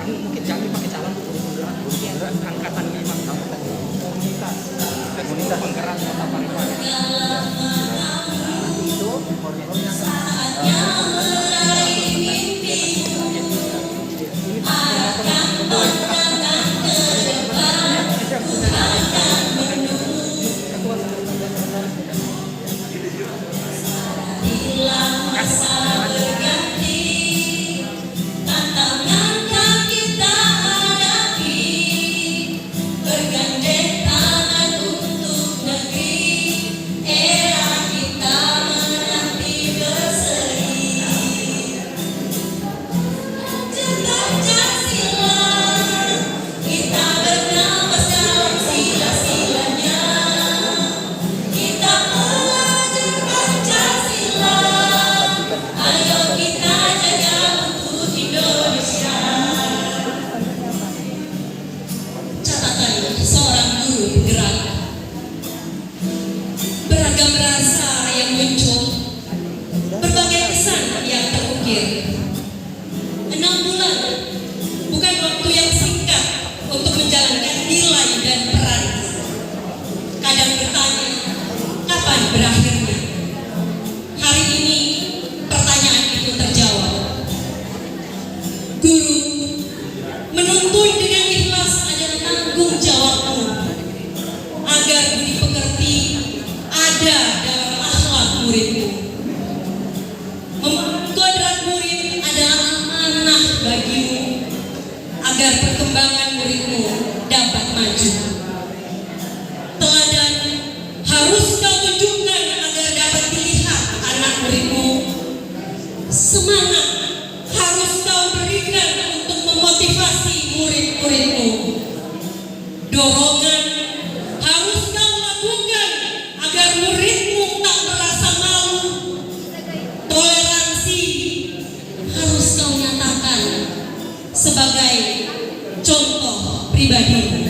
Mungkin kami pakai calon angkatan 5 tahun komunitas penggerak kota Parepare. Itu beragam rasa yang muncul, berbagai kesan yang terukir. 6 bulan bukan waktu yang singkat untuk menjalankan nilai dan peran. Kadang bertanya, kapan berakhirnya? Hari ini pertanyaan itu terjawab. Guru, menuntun dengan ikhlas adalah tanggung jawabmu, agar budi pekerti ada dalam akhlak muridmu. Membangun kodrat murid adalah amanah bagimu, agar perkembangan muridmu dapat maju. Teladan harus kau tunjukkan agar dapat dilihat anak muridmu. Semangat harus kau berikan untuk memotivasi murid-muridmu. Dorongan harus kau lakukan agar muridmu tak merasa malu. Toleransi harus kau nyatakan sebagai contoh pribadi.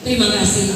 Terima kasih.